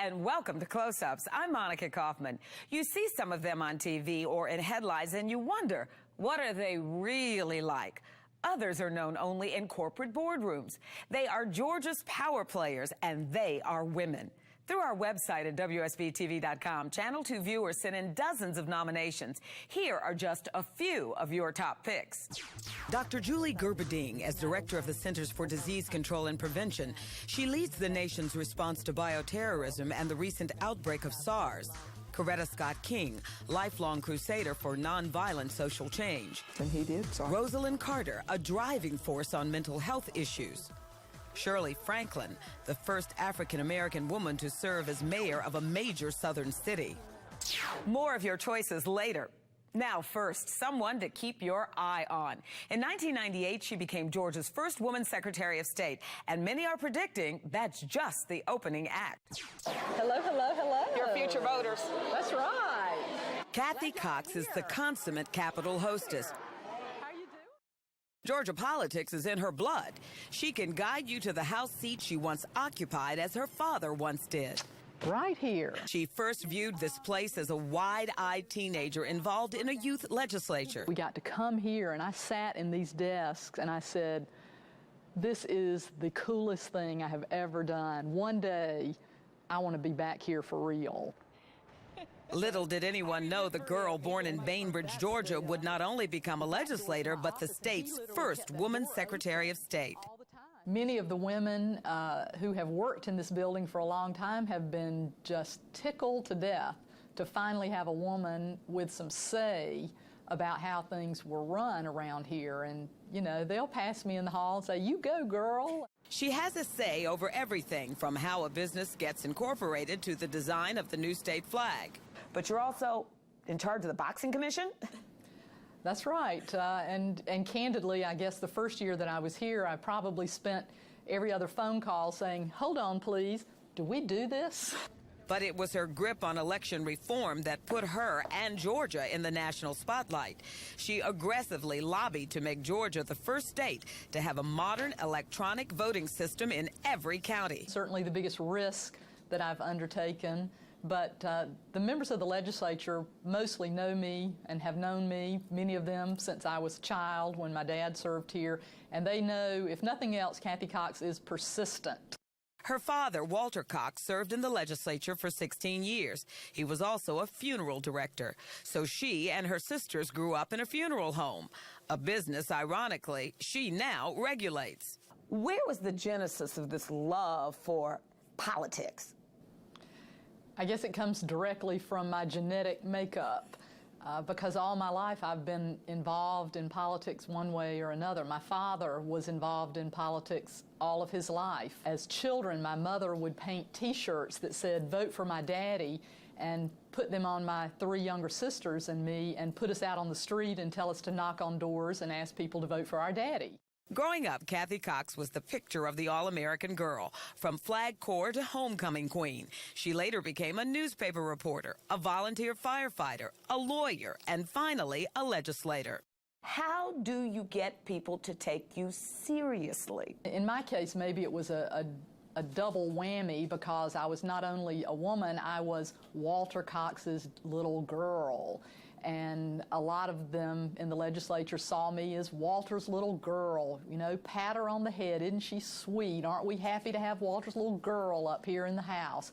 and welcome to Close-Ups. I'm Monica Kaufman. You see some of them on TV or in headlines and you wonder, what are they really like? Others are known only in corporate boardrooms. They are Georgia's power players, and they are women. Through our website at WSBTV.com, Channel 2 viewers sent in dozens of nominations. Here are just a few of your top picks. Dr. Julie Gerberding, as director of the Centers for Disease Control and Prevention, she leads the nation's response to bioterrorism and the recent outbreak of SARS. Coretta Scott King, lifelong crusader for nonviolent social change. And he did. Sorry. Rosalind Carter, a driving force on mental health issues. Shirley Franklin, the first African-American woman to serve as mayor of a major southern city. More of your choices later. Now first, someone to keep your eye on. In 1998, she became Georgia's first woman Secretary of State, and many are predicting that's just the opening act. Hello, hello, hello. Your future voters. That's right. Cathy Cox is the consummate Capitol hostess. Georgia politics is in her blood. She can guide you to the House seat she once occupied as her father once did. Right here. She first viewed this place as a wide-eyed teenager involved in a youth legislature. We got to come here, and I sat in these desks, and I said, this is the coolest thing I have ever done. One day, I want to be back here for real. Little did anyone know the girl born in Bainbridge, Georgia, would not only become a legislator, but the state's first woman Secretary of State. Many of the women who have worked in this building for a long time have been just tickled to death to finally have a woman with some say about how things were run around here. And, you know, they'll pass me in the hall and say, you go, girl. She has a say over everything from how a business gets incorporated to the design of the new state flag. But you're also in charge of the boxing commission? That's right. And candidly, I guess the first year that I was here, I probably spent every other phone call saying, hold on, please, do we do this? But it was her grip on election reform that put her and Georgia in the national spotlight. She aggressively lobbied to make Georgia the first state to have a modern electronic voting system in every county. Certainly the biggest risk that I've undertaken, but the members of the legislature mostly know me and have known me, many of them since I was a child when my dad served here, and they know, if nothing else, Cathy Cox is persistent. Her father, Walter Cox, served in the legislature for 16 years. He was also a funeral director. So she and her sisters grew up in a funeral home, a business, ironically, she now regulates. Where was the genesis of this love for politics? I guess it comes directly from my genetic makeup. Because all my life I've been involved in politics one way or another. My father was involved in politics all of his life. As children, my mother would paint T-shirts that said, vote for my daddy, and put them on my three younger sisters and me, and put us out on the street and tell us to knock on doors and ask people to vote for our daddy. Growing up, Cathy Cox was the picture of the all-American girl, from flag corps to homecoming queen. She later became a newspaper reporter, a volunteer firefighter, a lawyer, and finally, a legislator. How do you get people to take you seriously? In my case, maybe it was a double whammy, because I was not only a woman, I was Walter Cox's little girl. And a lot of them in the legislature saw me as Walter's little girl. You know, pat her on the head, isn't she sweet? Aren't we happy to have Walter's little girl up here in the House?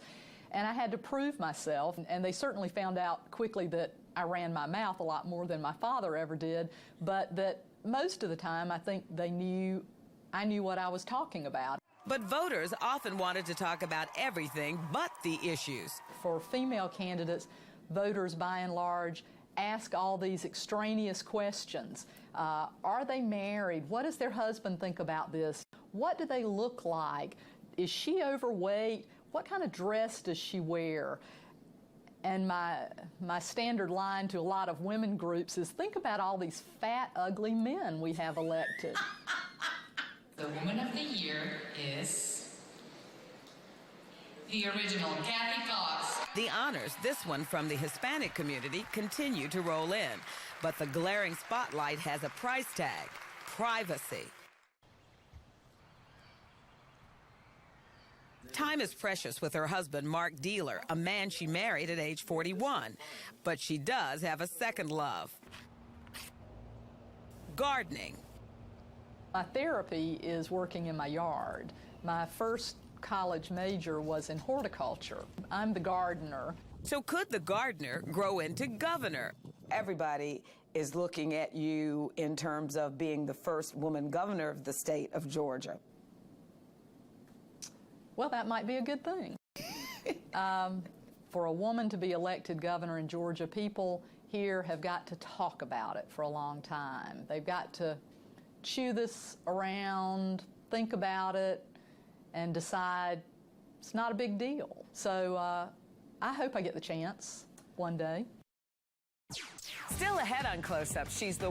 And I had to prove myself, and they certainly found out quickly that I ran my mouth a lot more than my father ever did, but that most of the time I think I knew what I was talking about. But voters often wanted to talk about everything but the issues. For female candidates, voters by and large ask all these extraneous questions. Are they married? What does their husband think about this? What do they look like? Is she overweight? What kind of dress does she wear? And my standard line to a lot of women groups is, think about all these fat, ugly men we have elected. The Woman of the Year is the original Cathy Cox. The honors, this one from the Hispanic community, continue to roll in. But the glaring spotlight has a price tag: privacy. Time is precious with her husband, Mark Dealer, a man she married at age 41. But she does have a second love: gardening. My therapy is working in my yard. My first college major was in horticulture. I'm the gardener. So could the gardener grow into governor? Everybody is looking at you in terms of being the first woman governor of the state of Georgia. Well, that might be a good thing. For a woman to be elected governor in Georgia, people here have got to talk about it for a long time. They've got to chew this around, think about it, and decide it's not a big deal. So I hope I get the chance one day. Still ahead on Close Up, she's the